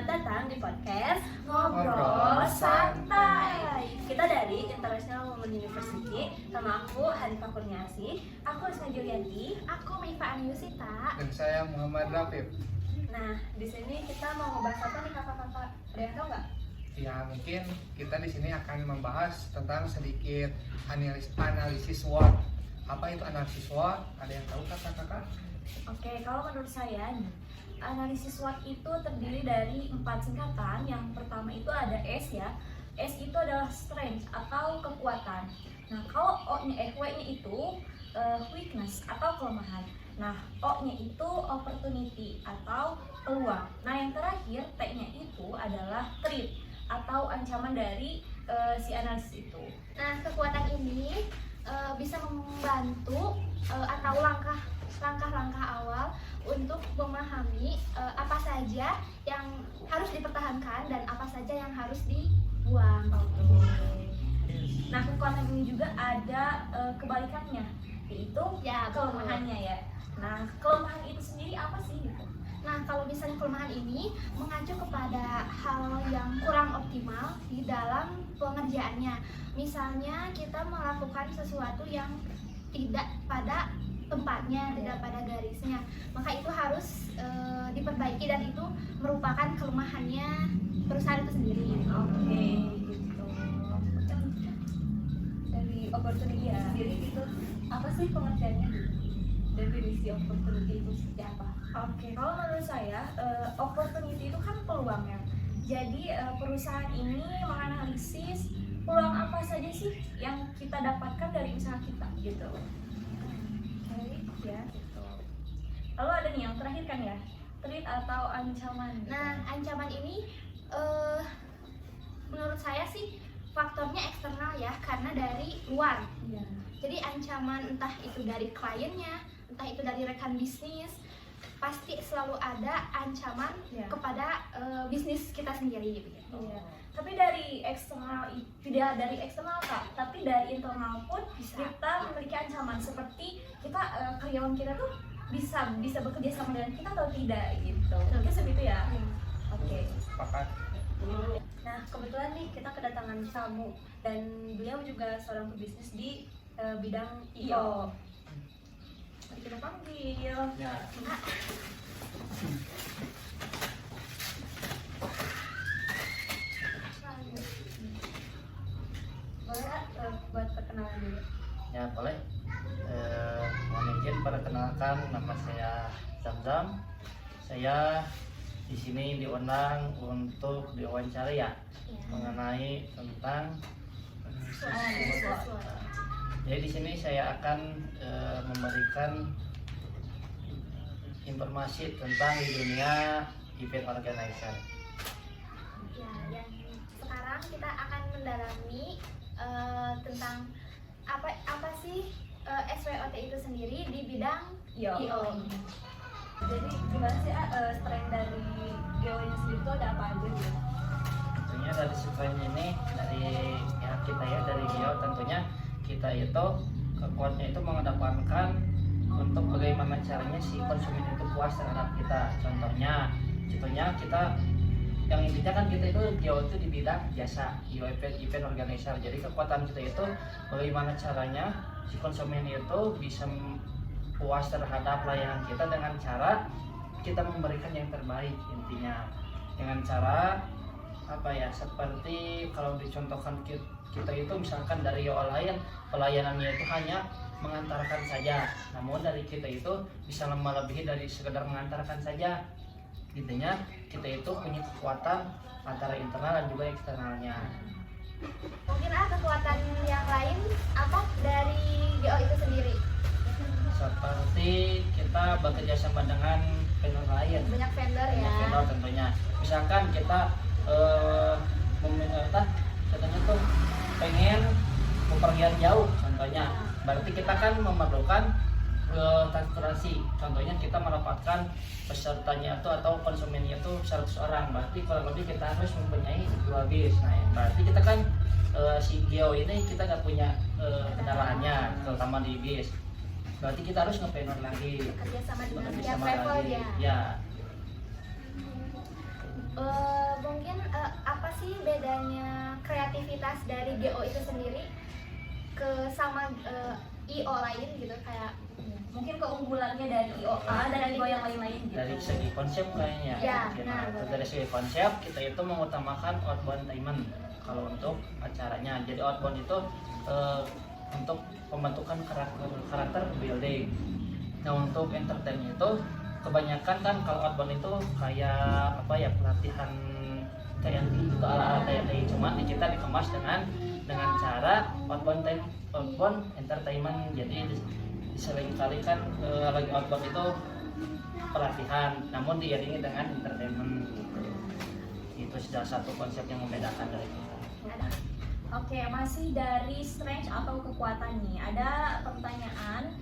Selamat datang di podcast Ngobrol Santai. Kita dari International Women University. Nama aku Hanifah Kurniasih. Aku Risma Julianti. Aku Mifa Aniusita. Dan saya Muhammad Rafif. Nah, di sini kita mau ngebahas apa nih kakak-kakak? Ada yang tahu nggak? Ya, mungkin kita di sini akan membahas tentang sedikit analisis SWOT. Apa itu analisis SWOT? Ada yang tahu kakak-kakak? Oke, kalau menurut saya nih, analisis SWOT itu terdiri dari 4 singkatan. Yang pertama itu ada S ya. S itu adalah strength atau kekuatan. Nah, kalau W-nya itu weakness atau kelemahan. Nah, O-nya itu opportunity atau peluang. Nah, yang terakhir T-nya itu adalah threat atau ancaman dari si analisis itu. Nah, kekuatan ini bisa membantu atau langkah-langkah awal untuk memahami apa saja yang harus dipertahankan dan apa saja yang harus dibuang. Nah, kekuatan ini juga ada kebalikannya, yaitu Ya, kelemahannya ya. Nah, kelemahan itu sendiri apa sih gitu? Nah, kalau misalnya kelemahan ini mengacu kepada hal yang kurang optimal di dalam pengerjaannya. Misalnya kita melakukan sesuatu yang tidak pada tempatnya, tidak pada garisnya. Maka itu harus diperbaiki dan itu merupakan kelemahannya perusahaan itu sendiri. Oke, gitu. Dari opportunity Iya. sendiri itu apa sih pengertiannya? Definisi opportunity itu seperti apa? Oke, kalau menurut saya opportunity itu kan peluang ya. Jadi perusahaan ini menganalisis peluang apa saja sih yang kita dapatkan dari usaha kita gitu. Oke, ya gitu. Lalu ada nih yang terakhir kan ya, threat atau ancaman. Nah, ancaman ini menurut saya sih faktornya eksternal ya, karena dari luar. Iya. Jadi ancaman entah itu dari kliennya, entah itu dari rekan bisnis, pasti selalu ada ancaman Ya. kepada bisnis kita sendiri gitu. Iya. Tapi dari eksternal tidak dari eksternal Kak, tapi dari internal pun Bisa. kita memiliki ancaman seperti kita karyawan kita tuh bisa bekerja sama dengan kita atau tidak gitu. Mungkin seperti itu ya. Oke. Sepakat. Nah, kebetulan nih kita kedatangan tamu dan beliau juga seorang pebisnis di bidang IO. Mari kita panggil. Ya. Boleh buat perkenalan dulu. Ya boleh. Mohon izin perkenalkan, nama saya Zamzam. Saya di sini diundang untuk diwawancara ya mengenai tentang SWOT. Jadi di sini saya akan memberikan informasi tentang di dunia event organizer. Ya, dan sekarang kita akan mendalami tentang apa sih SWOT itu sendiri di bidang Yo. IO. Jadi gimana sih strength dari GO-nya sendiri itu ada apa aja gitu? Tentunya dari sequence ini dari pihak kita ya, dari Geo, tentunya kita itu kekuatannya itu mengedepankan untuk bagaimana caranya si konsumen itu puas terhadap kita. Contohnya kita yang intinya kan kita itu Geo itu di bidang jasa, Geo event organizer. Jadi kekuatan kita itu bagaimana caranya si konsumen itu bisa puas terhadap layanan kita dengan cara kita memberikan yang terbaik, intinya dengan cara apa ya, seperti kalau dicontohkan kita itu misalkan dari YO lain pelayanannya itu hanya mengantarkan saja, namun dari kita itu bisa melebihi dari sekedar mengantarkan saja. Intinya kita itu punya kekuatan antara internal dan juga eksternalnya. Mungkin kekuatan yang lain apa dari GO itu sendiri? Seperti kita bekerja sama dengan vendor lain, Banyak vendor ya. banyak vendor tentunya. Misalkan kita katanya tuh pengen bepergian jauh contohnya, berarti kita kan memerlukan transportasi. Contohnya kita mendapatkan pesertanya itu atau konsumennya itu 100 orang, berarti kurang lebih kita harus mempunyai 2 bis. Nah, berarti kita kan si Geo ini kita nggak punya kendaraannya, terutama di bis. Berarti kita harus nge-vendor lagi, Kerja sama dengan bekerja tiap sama level lagi. ya. Ya. membahas dari GO itu sendiri ke sama IO lain gitu, kayak Mungkin keunggulannya dari IOA dan IO yang lain-lain gitu. Dari segi konsep kayaknya. Ya, Gimana nah, tuh? Dari segi konsep kita itu mengutamakan outbound payment kalau untuk acaranya. Jadi outbound itu untuk pembentukan karakter building. Nah untuk entertain itu kebanyakan kan kalau outbound itu kayak apa ya, pelatihan TNI itu ala-ala TNI, cuma di kita dikemas dengan cara outbound entertainment. Jadi seringkali kan lagi outbound itu pelatihan, namun diiringi dengan entertainment gitu. Itu sudah satu konsep yang membedakan dari kita. Oke, masih dari strength atau kekuatan nih. Ada pertanyaan,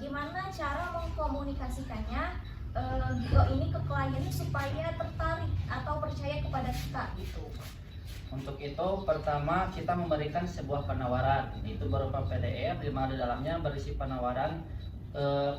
gimana cara mengkomunikasikannya GO ini ke klien supaya tertarik atau percaya kepada kita gitu. Untuk itu pertama kita memberikan sebuah penawaran, itu berupa PDF di mana di dalamnya berisi penawaran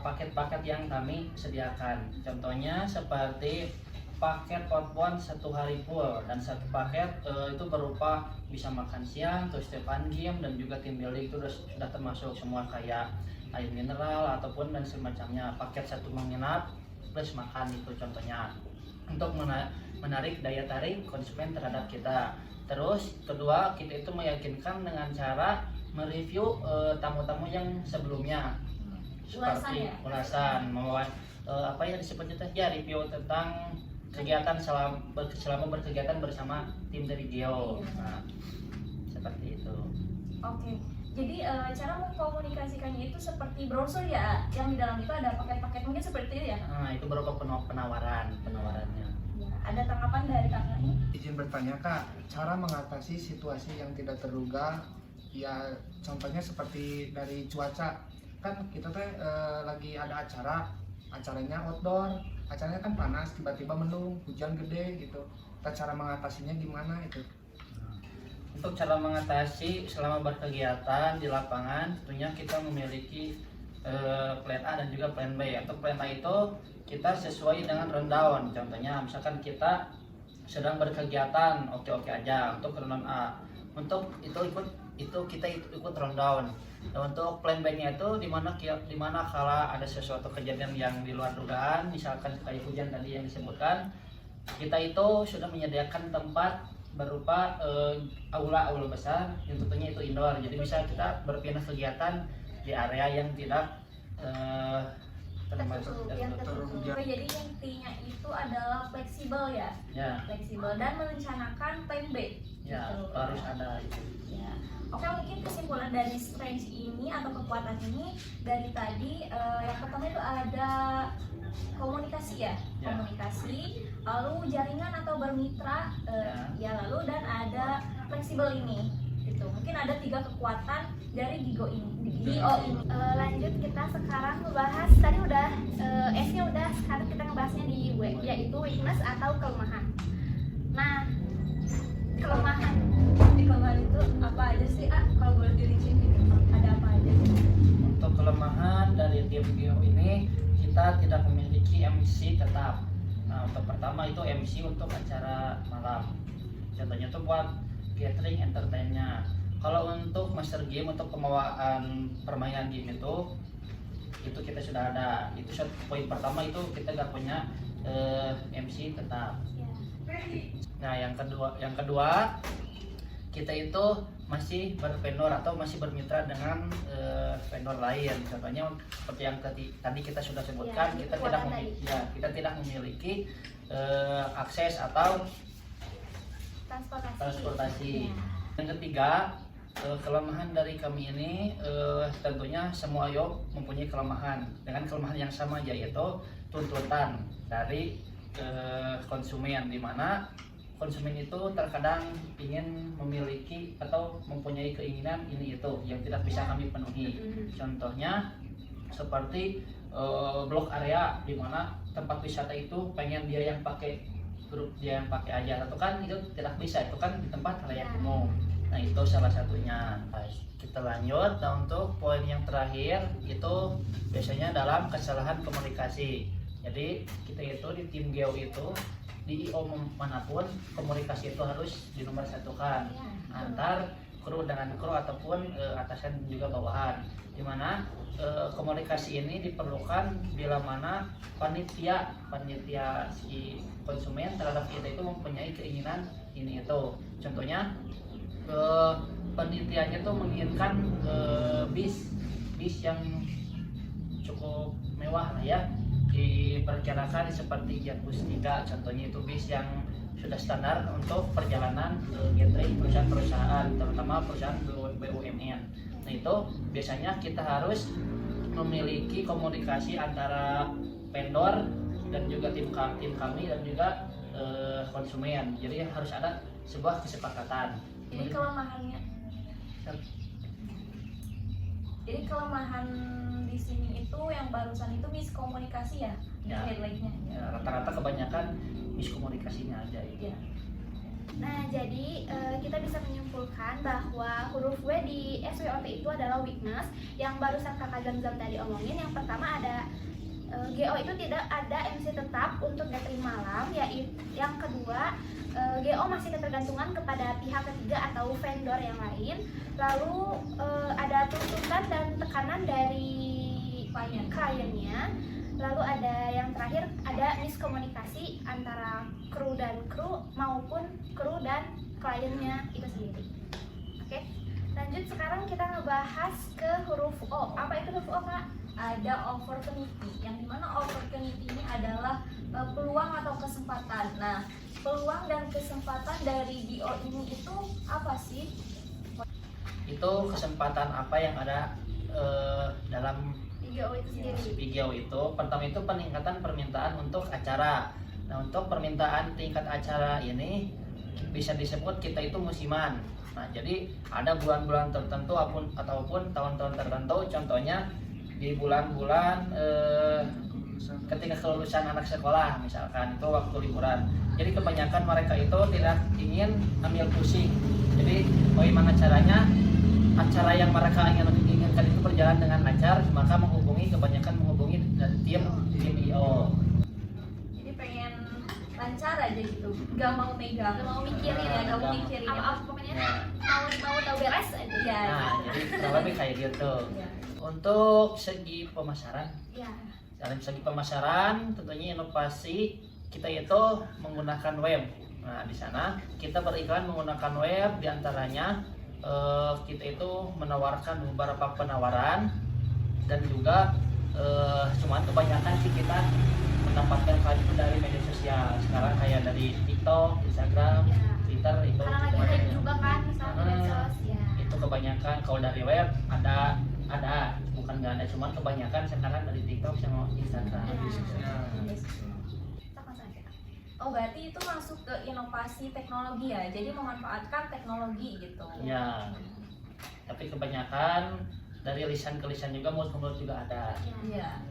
paket-paket yang kami sediakan. Contohnya seperti paket outbound 1 hari full, dan satu paket itu berupa bisa makan siang, terus fun game, dan juga team building. Itu sudah termasuk semua kayak air mineral ataupun dan semacamnya. Paket 1 menginap plus makan itu contohnya, untuk menarik daya tarik konsumen terhadap kita. Terus kedua, kita itu meyakinkan dengan cara mereview tamu-tamu yang sebelumnya, seperti ulasan, apa yang disebutnya ya, review tentang kegiatan selama berkegiatan bersama tim dari GEO. Nah, seperti itu. Oke, jadi cara mengkomunikasikannya itu seperti brosur ya, yang di dalam itu ada paket-paket, mungkin seperti itu ya. Nah, itu berupa penawarannya. Ya, ada tanggapan dari kakak ini? Izin bertanya Kak, cara mengatasi situasi yang tidak terduga, ya contohnya seperti dari cuaca. Kan kita teh lagi ada acaranya outdoor, acaranya kan panas, tiba-tiba mendung, hujan gede gitu. Kita cara mengatasinya gimana itu? Untuk cara mengatasi selama berkegiatan di lapangan, tentunya kita memiliki plan A dan juga plan B. Untuk plan A itu kita sesuai dengan rundown. Contohnya misalkan kita sedang berkegiatan, oke aja untuk rundown A. Untuk kita ikut rundown. Dan untuk plan B-nya itu dimana kala ada sesuatu kejadian yang di luar dugaan, misalkan kayak hujan tadi yang disebutkan, kita itu sudah menyediakan tempat berupa aula besar yang tentunya itu indoor. Jadi bisa kita berpindah kegiatan di area yang tidak tertutup. Oke, jadi intinya itu adalah fleksibel ya. Ya, Fleksibel dan merencanakan plan B. ya Gitu. harus ada itu. Ya. Oke, mungkin kesimpulan dari strength ini atau kekuatan ini dari tadi, yang pertama itu ada komunikasi ya, Ya. komunikasi, lalu jaringan atau bermitra, ya lalu dan ada fleksibel ini. Gitu. Mungkin ada 3 kekuatan dari GO ini. Lanjut kita sekarang membahas, tadi udah S-nya udah, sekarang kita ngebahasnya di W, yaitu weakness atau kelemahan. Nah, kelemahan Di kelemahan itu apa aja sih, kalau boleh dirincin gitu, ada apa aja? Untuk kelemahan dari tim GEO ini, kita tidak memiliki MC tetap. Nah, untuk pertama itu MC untuk acara malam. Contohnya itu buat catering entertainnya. Kalau untuk master game, untuk pembawaan permainan game itu kita sudah ada. Itu poin pertama, itu kita nggak punya MC tetap. Nah, yang kedua kita itu masih bervendor atau masih bermitra dengan vendor lain. Contohnya seperti yang tadi kita sudah sebutkan, Ya, kita tidak memiliki akses atau transportasi. Ya. Yang ketiga, kelemahan dari kami ini tentunya semua IO mempunyai kelemahan dengan kelemahan yang sama, yaitu tuntutan dari konsumen, di mana konsumen itu terkadang ingin memiliki atau mempunyai keinginan ini itu yang tidak bisa kami penuhi. Contohnya seperti blok area di mana tempat wisata itu pengen dia yang pakai grup, dia yang pakai aja, atau kan itu tidak bisa, itu kan di tempat halayak umum. Nah, itu salah satunya. Kita lanjut. Nah, untuk poin yang terakhir itu biasanya dalam kesalahan komunikasi. Jadi kita itu di tim GEO itu di IO manapun komunikasi itu harus dinomorsatukan antar kru dengan kru ataupun atasan juga bawahan, dimana komunikasi ini diperlukan bila mana panitia si konsumen terhadap kita itu mempunyai keinginan ini itu. Contohnya penelitiannya tuh menginginkan bis yang cukup mewah lah ya, diperkirakan seperti Jatbus 3 contohnya, itu bis yang sudah standar untuk perjalanan gathering perusahaan-perusahaan, terutama perusahaan BUMN. Nah itu biasanya kita harus memiliki komunikasi antara vendor dan juga tim kami dan juga konsumen, jadi harus ada sebuah kesepakatan. Jadi kelemahan di sini itu yang barusan itu miskomunikasi ya, Ya. highlightnya. Ya, rata-rata kebanyakan miskomunikasinya aja itu. Ya. Nah, jadi kita bisa menyimpulkan bahwa huruf W di SWOT itu adalah weakness yang barusan Kakak Zamzam tadi omongin. Yang pertama ada GO itu tidak ada MC tetap untuk gathering malam, yaitu yang kedua GO masih ketergantungan kepada pihak ketiga atau vendor yang lain. Lalu ada tuntutan dan tekanan dari kliennya. Lalu ada yang terakhir, ada miskomunikasi antara kru dan kru maupun kru dan kliennya itu sendiri. Oke, lanjut sekarang kita ngebahas ke huruf O. Apa itu huruf O, Kak? Ada opportunity, yang dimana opportunity ini adalah peluang atau kesempatan. Nah, peluang dan kesempatan dari GO ini itu apa sih? Itu kesempatan apa yang ada dalam GO itu sendiri. video itu. Pertama itu peningkatan permintaan untuk acara. Nah untuk permintaan tingkat acara ini bisa disebut kita itu musiman. Nah jadi ada bulan-bulan tertentu ataupun tahun-tahun tertentu, contohnya di bulan-bulan ketika kelulusan anak sekolah misalkan, itu waktu liburan. Jadi kebanyakan mereka itu tidak ingin ambil pusing. Jadi bagaimana caranya acara yang mereka inginkan itu berjalan dengan lancar, maka kebanyakan menghubungi dari tim IO. Jadi pengen lancar aja gitu, gak mau megang, Gak mau mikirin ya, gak mau mikirin apa pokoknya Nah, mau tahu beres aja. ya. nah jadi kurang lebih kayak gitu. Ya. Untuk segi pemasaran, Ya. dalam segi pemasaran tentunya inovasi kita itu menggunakan web. Nah di sana kita beriklan menggunakan web, diantaranya kita itu menawarkan beberapa penawaran dan juga cuman kebanyakan sih kita mendapatkan value itu dari media sosial sekarang, kayak dari TikTok, Instagram, Ya. Twitter itu Karena lagi hype juga kan misalnya medsos ya. itu kebanyakan. Kalau dari web ada bukan nggak ada, cuman kebanyakan sekarang dari TikTok sama Instagram. Ya. Oh berarti itu masuk ke inovasi teknologi ya, jadi memanfaatkan teknologi gitu. Ya, tapi kebanyakan dari lisan ke lisan juga, mulut ke mulut juga ada. Iya.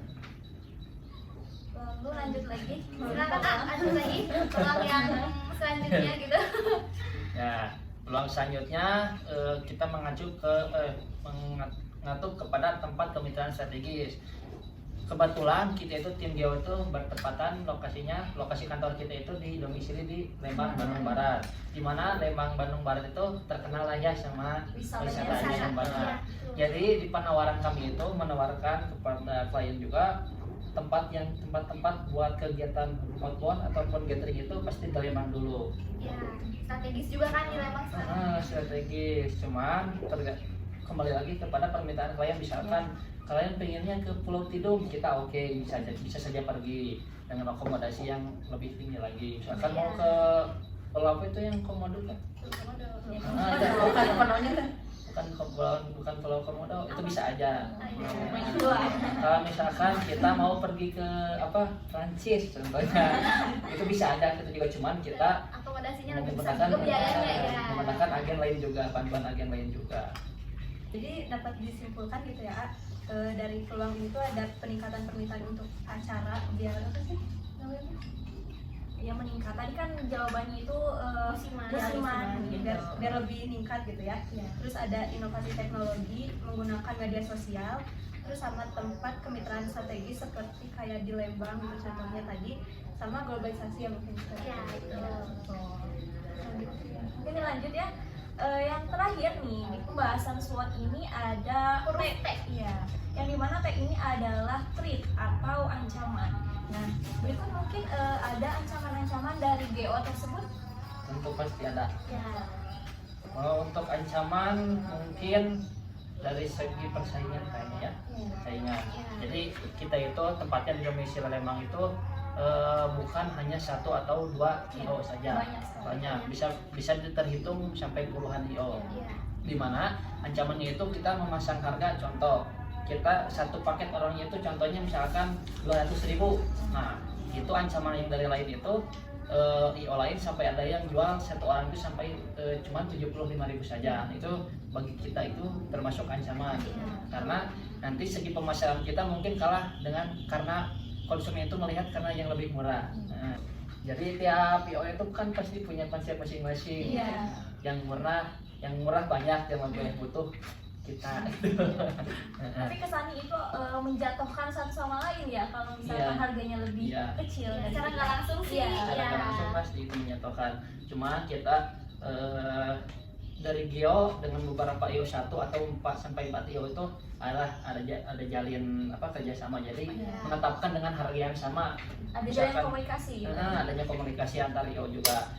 Lalu lanjut lagi. Silakan Kak, lanjut lagi peluang yang selanjutnya gitu. Ya, peluang selanjutnya kita mengacu ke mengatur kepada tempat kemitraan strategis. Kebetulan kita itu tim GEO itu bertepatan lokasi kantor kita itu di domisili di Lembang, Bandung Barat. Di mana Lembang, Bandung Barat itu terkenal lah ya sama wisatanya yang banyak. Jadi di penawaran kami itu menawarkan kepada klien juga tempat-tempat buat kegiatan outbound ataupun gathering itu pasti di Lembang dulu. Ya, strategis juga kan di Lembang sekarang. Strategis, cuman kembali lagi kepada permintaan klien. Misalkan kalian pengennya ke Pulau Tidung, kita oke, bisa saja pergi dengan akomodasi yang lebih tinggi lagi. Misalkan mau ke pulau apa itu yang Komodo kan? Bukan namanya kan? Bukan Pulau Komodo, itu bisa aja. Kalau misalkan kita mau pergi ke Prancis contohnya, itu bisa ada. Kita juga cuman kita Akomodasinya lebih besar juga biayanya ya. menggunakan agen lain juga, bantuan agen lain juga. Jadi dapat disimpulkan gitu ya, dari peluang itu ada peningkatan permintaan untuk acara biar apa sih namanya? Ya meningkat. Tadi kan jawabannya itu Musiman, gitu. biar lebih meningkat gitu ya. Terus ada inovasi teknologi menggunakan media sosial, terus sama tempat kemitraan strategis seperti kayak di Lembang gitu contohnya tadi, sama globalisasi ya mungkin. Ya, betul. Oke, ini lanjut ya. Yang terakhir nih di pembahasan SWOT ini ada Huruf T. Iya. Yang dimana T ini adalah threat atau ancaman. Nah, berikut mungkin ada ancaman-ancaman dari GO tersebut. Tentu pasti ada. Ya. Kalau untuk ancaman mungkin dari segi persaingan kayaknya ya, persaingan. Jadi kita itu tempatnya di domisili Lembang itu bukan hanya satu atau dua IO saja, banyak, bisa terhitung sampai puluhan IO. Di mana ancamannya itu kita memasang harga, contoh kita satu paket orangnya itu contohnya misalkan 200.000. Nah itu ancaman yang dari lain itu IO lain sampai ada yang jual satu orang itu sampai cuma 75.000 saja. Itu bagi kita itu termasuk ancaman, karena nanti segi pemasaran kita mungkin kalah dengan karena konsumen itu melihat karena yang lebih murah. Nah, jadi tiap IO itu kan pasti punya konsep masing-masing. Yang murah banyak, yang lebih butuh kita. Tapi kesannya itu menjatuhkan satu sama lain ya, kalau misalkan harganya lebih kecil. Secara nggak langsung sih. Secara nggak langsung pasti itu menjatuhkan. Cuma kita dari GEO dengan beberapa IO 1 atau 4 sampai 4 IO itu ada jalin kerjasama, jadi menetapkan dengan harga yang sama. Ada jalin komunikasi. Adanya komunikasi antar IO juga.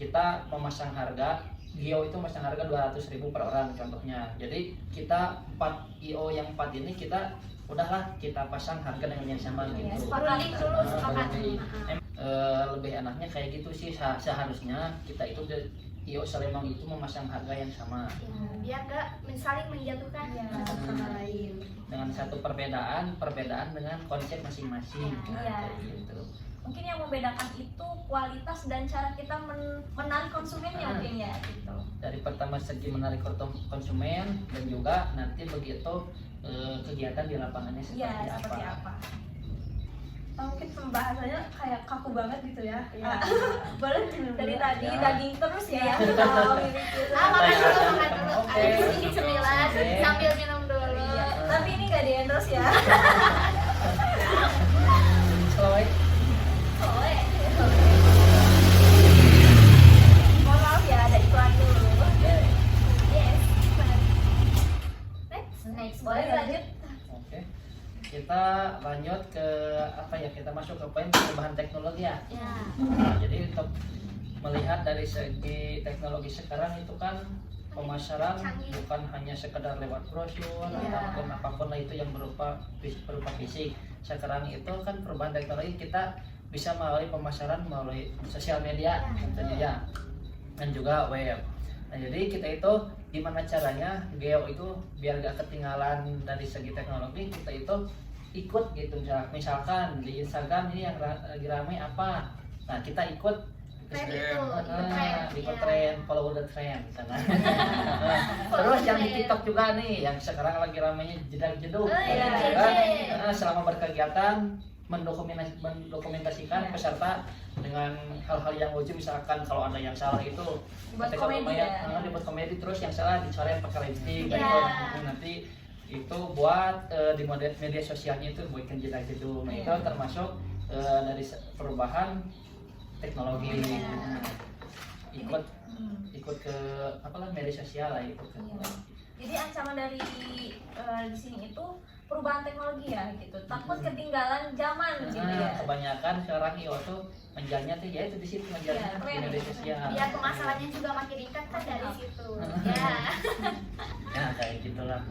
Kita memasang harga, GEO itu memasang harga 200.000 per orang contohnya. Jadi kita 4 IO yang 4 ini kita udahlah kita pasang harga dengan yang sama gitu. Sepakati dulu, sepakati. Lebih enaknya kayak gitu sih, seharusnya kita itu IO Salembang itu memasang harga yang sama. Biar gak saling menjatuhkan sama lain. Dengan satu perbedaan dengan konsep masing-masing. Gitu. Mungkin yang membedakan itu kualitas dan cara kita menarik konsumennya mungkin ya gitu. Dari pertama segi menarik konsumen dan juga nanti begitu kegiatan di lapangannya seperti apa. Mungkin pembahasannya kayak kaku banget gitu ya. Boleh dari tadi daging terus ya. Makan dulu. Ada sedikit cemilan sambil minum dulu. Tapi ini nggak di endorse ya. Soalnya Mohon maaf ya, ada iklan dulu. Yes. Next, boleh lanjut. Oke. Kita lanjut ke kita masuk ke poin perubahan teknologi ya. Nah, jadi untuk melihat dari segi teknologi sekarang itu kan pemasaran bukan hanya sekedar lewat brosur ataupun apapun lah itu yang berupa fisik. Sekarang itu kan perubahan teknologi kita bisa melalui pemasaran melalui sosial media tentunya dan juga web. Nah, jadi kita itu gimana caranya GEO itu biar gak ketinggalan dari segi teknologi, kita itu ikut gitu. Misalkan di Instagram ini yang lagi ramai apa, nah kita ikut tren, follow the trend misalnya. Terus yang di TikTok juga nih yang sekarang lagi ramainya jedag-jedug. Selama berkegiatan mendokumentasikan peserta dengan hal-hal yang lucu, misalkan kalau ada yang salah itu Dibuat komedi terus yang salah dicoret pakai lipstick gitu. Nanti itu buat di media sosialnya itu buatkan jedag-jedug. Nah itu termasuk dari perubahan teknologi. Ikut ke media sosial lah, ikut ke Jadi ancaman dari di sini itu perubahan teknologi ya gitu. Takut ketinggalan zaman gitu ya. Kebanyakan sekarang IO tuh menjalnya tuh ya itu di situ menjalnya di media sosial. Biar pemasarannya juga makin ringkat kan dari situ. Ya kayak gitulah.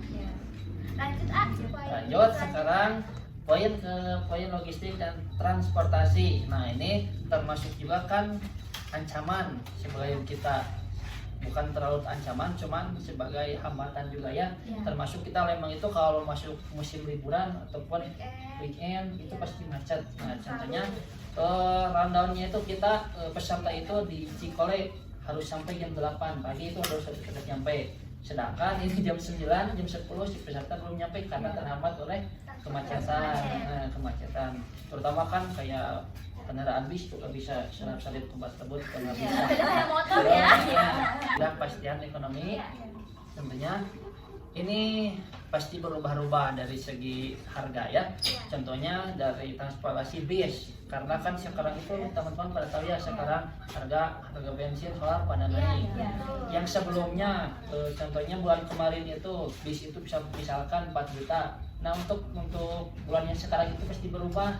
Lanjut sekarang poin logistik dan transportasi. Nah ini termasuk juga kan ancaman sebagai kita, bukan terlalu ancaman, cuman sebagai hambatan juga ya. Termasuk kita Lembang itu kalau masuk musim liburan ataupun weekend itu pasti macet. Nah contohnya rundownnya itu kita peserta itu di Cikole harus sampai jam 8 pagi itu harus sudah nyampe. Sedangkan ini jam 9, jam 10 si peserta belum nyampe karena terhambat oleh kemacetan. Terutama kan kayak kendaraan bis juga bisa selip tempat tersebut karena bisa. Ada motor ya. Dan pastian ekonomi tentunya ini pasti berubah-ubah dari segi harga ya. Contohnya dari transportasi bis, karena kan sekarang itu teman-teman pada tahu ya, sekarang harga bensin solar pada naik. Yang sebelumnya contohnya bulan kemarin itu bis itu bisa misalkan 4 juta. Nah untuk bulan yang sekarang itu pasti berubah,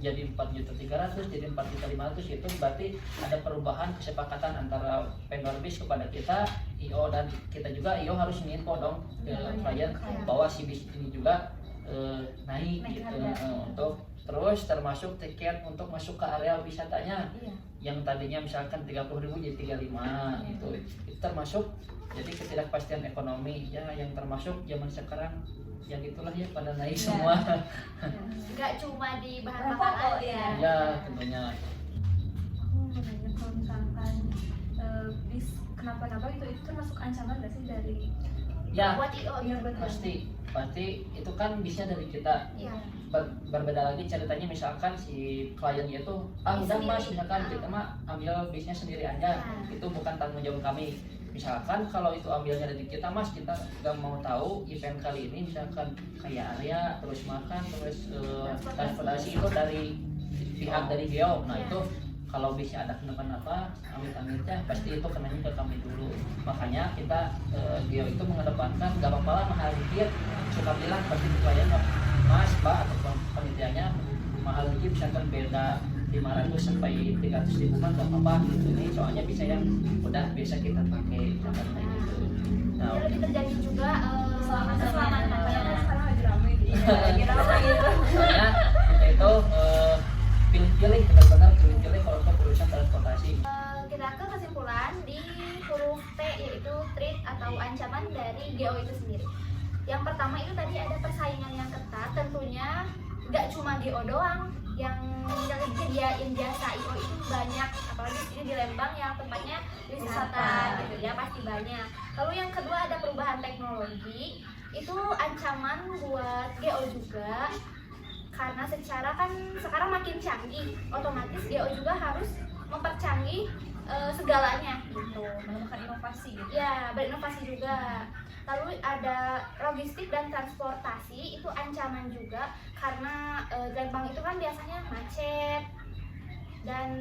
jadi 4.300.000, jadi 4.500.000. Itu berarti ada perubahan kesepakatan antara vendor bis kepada kita, IO, dan kita juga IO harus nginfo dong ke klien bahwa si bis ini juga naik gitu. Untuk terus termasuk tiket untuk masuk ke area wisatanya yang tadinya misalkan 30.000 jadi 35 gitu. Itu termasuk jadi ketidakpastian ekonomi ya, yang termasuk zaman sekarang yang itulah ya pada naik semua. Nggak cuma di bahan Pokok makanan Ya tentunya. Aku mau nanya kalau misalkan bis kenapa-napa itu termasuk ancaman nggak sih dari Ya buat IO ya buat pasti itu kan bisnya dari kita. ya. Berbeda lagi ceritanya, misalkan si kliennya itu udah mas, misalkan kita mah ambil bisnya sendiri aja, itu bukan tanggung jawab kami. Misalkan kalau itu ambilnya dari kita mas, kita nggak mau tahu event kali ini misalkan kayak area, terus makan, terus transportasi itu dari pihak dari Geo. Nah itu kalau bisnya ada kenapa-napa, amit-amitnya pasti itu kenanya ke kami dulu. Makanya kita Geo itu mengedepankan gak apa-apa lah mahal dikit, suka bilang pasti klien mas, mbak, atau penelitiannya mahal dikit, misalkan beda 500 sampai 300.000 kan gak apa-apa gitu. Ini soalnya bisa yang udah biasa kita pakai kayak gitu. Nah, Jadi lebih terjadi juga keselamatan keselamatan. sekarang lagi ramai lagi ramai gitu. soalnya kita itu pilih-pilih, benar-benar pilih-pilih kalau untuk urusan transportasi. Kita ke kesimpulan di huruf T, yaitu threat atau ancaman dari GO itu sendiri. Yang pertama itu tadi ada persaingan yang ketat, tentunya nggak cuma GO doang yang nyediain jasa IO itu banyak, apalagi di sini di Lembang yang tempatnya wisata gitu ya, pasti banyak. Lalu yang kedua ada perubahan teknologi, itu ancaman buat GO juga, karena secara kan sekarang makin canggih, otomatis GO juga harus mempercanggih segalanya gitu, Menemukan inovasi gitu. ya berinovasi juga. Lalu ada logistik dan transportasi, itu ancaman juga karena Lembang itu kan biasanya macet dan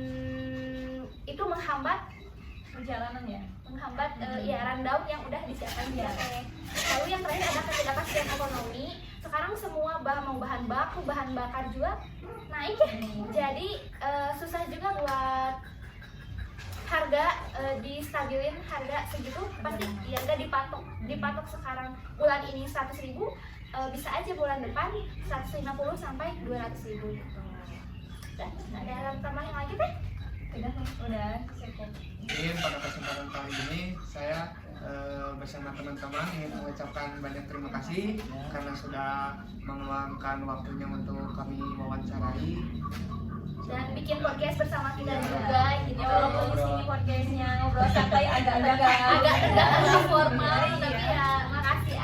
itu menghambat Perjalanan ya. ya rundown yang udah disiapkan di PT. Lalu yang terakhir ada ketidakpastian ekonomi. Sekarang semua mau bahan baku, bahan bakar juga naik ya. Jadi susah juga buat harga distabilin harga segitu, pasti ya nggak dipatok sekarang bulan ini 100.000, bisa aja bulan depan 150 sampai 200.000 gitu. Dan ada tambahan lagi teh? Udah cukup. Jadi pada kesempatan kali ini saya bersama teman-teman ingin mengucapkan banyak terima kasih karena sudah meluangkan waktunya untuk kami wawancarai Dan bikin podcast bersama kita juga gitu. Ya walaupun di sini podcastnya ngobrol santai agak-agak agak formal, Iya. tapi ya makasih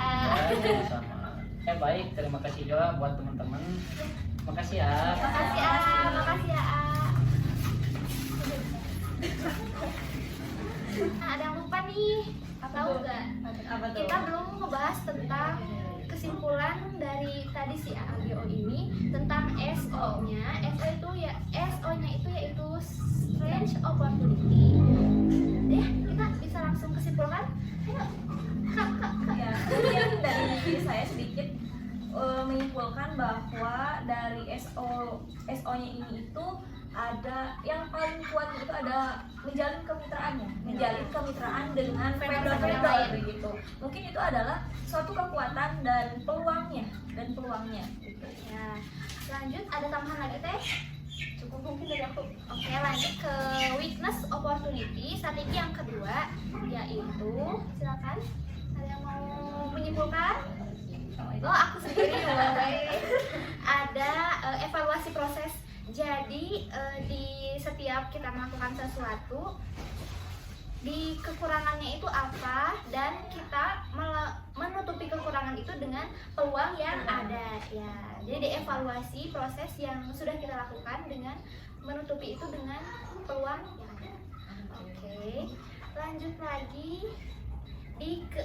Sama. Baik, terima kasih juga buat teman-teman. Makasih ya. makasih ya. Nah, ada yang lupa nih, tahu nggak? Apa tuh? Kita belum ngebahas tentang kesimpulan dari tadi si AGO ini tentang SO-nya. SO-nya itu yaitu strange opportunity. Deh, kita bisa langsung kesimpulan. Ayo. Ya, mungkin dari diri saya sedikit menyimpulkan bahwa dari SO-nya ini itu ada yang paling kuat itu ada menjalin kemitraan dengan vendor-vendor gitu. Mungkin itu adalah suatu kekuatan dan peluangnya gitu. Ya, lanjut ada tambahan lagi teh? Cukup mungkin dari aku. Oke, lanjut ke weakness opportunity, strategi yang kedua, yaitu silakan ada yang mau menyimpulkan? Oh, aku sendiri boleh. Ada evaluasi proses. Jadi di setiap kita melakukan sesuatu, di kekurangannya itu apa, dan kita menutupi kekurangan itu dengan peluang yang ada ya. Jadi dievaluasi proses yang sudah kita lakukan dengan menutupi itu dengan peluang yang ada. Oke, lanjut lagi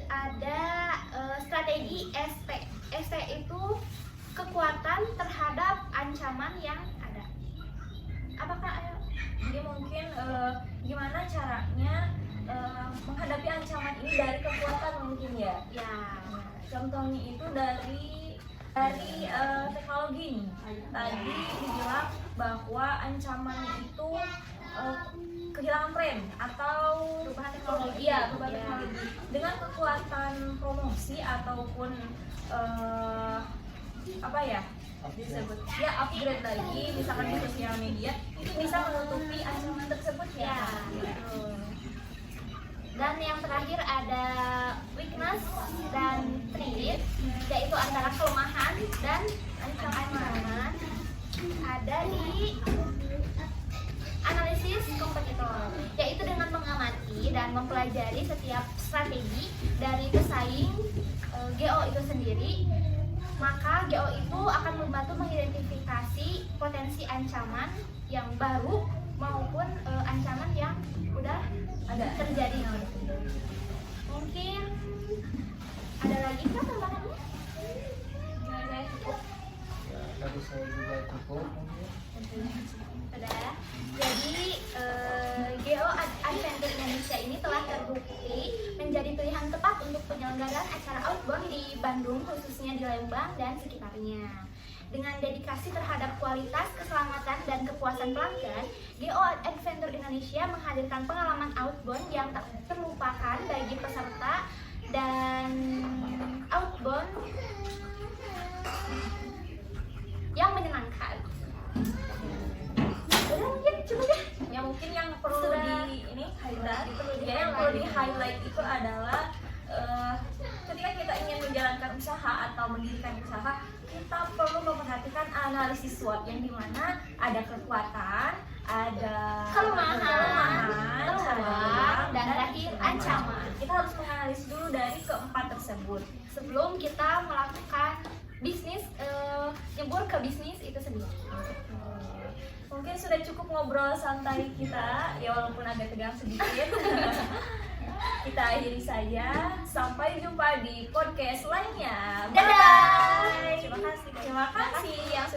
ada strategi ST. ST itu kekuatan terhadap ancaman yang ada. Apakah Jadi mungkin gimana caranya menghadapi ancaman ini dari kekuatan mungkin ya. ya? Contohnya itu dari teknologi nih. Tadi dibilang bahwa ancaman itu kehilangan tren atau Perubahan teknologi. Iya, perubahan Ya. teknologi. Dengan kekuatan promosi ataupun apa ya? Disebut ya upgrade lagi misalkan di sosial media itu bisa menutupi ancaman tersebut ya. Ya. Betul. Dan yang terakhir ada weakness dan threat, yaitu antara kelemahan dan ancaman. Ada di analisis kompetitor, yaitu dengan mengamati dan mempelajari setiap strategi dari pesaing GO itu sendiri, maka GO itu akan membantu mengidentifikasi potensi ancaman yang baru maupun ancaman yang udah ada terjadi. Mungkin ada lagi kah tambahannya? Saya cukup. Ya, dari saya juga cukup mungkin. Sudah. Jadi GO Adventure Indonesia ini telah terbukti menjadi pilihan tepat untuk penyelenggaraan acara outbound di Bandung, khususnya di Lembang dan sekitarnya. Dengan dedikasi terhadap kualitas, keselamatan, dan kepuasan pelanggan, GO Adventure Indonesia menghadirkan pengalaman outbound yang tak terlupakan bagi peserta dan outbound yang menyenangkan. Udah mungkin coba deh. Ya mungkin yang perlu Sudah. yang perlu di highlight itu adalah ketika kita ingin menjalankan usaha atau mendirikan usaha, kita perlu memperhatikan analisis SWOT yang dimana ada kekuatan, ada Kelemahan, peluang, peluang, dan terakhir ancaman. Kita harus menganalisis dulu dari keempat tersebut. Sebelum kita melakukan bisnis, nyebur ke bisnis itu sendiri. Mungkin sudah cukup ngobrol santai kita, ya walaupun agak tegang sedikit. Kita akhiri saja. Sampai jumpa di podcast lainnya. Dadah. Bye. Terima kasih yang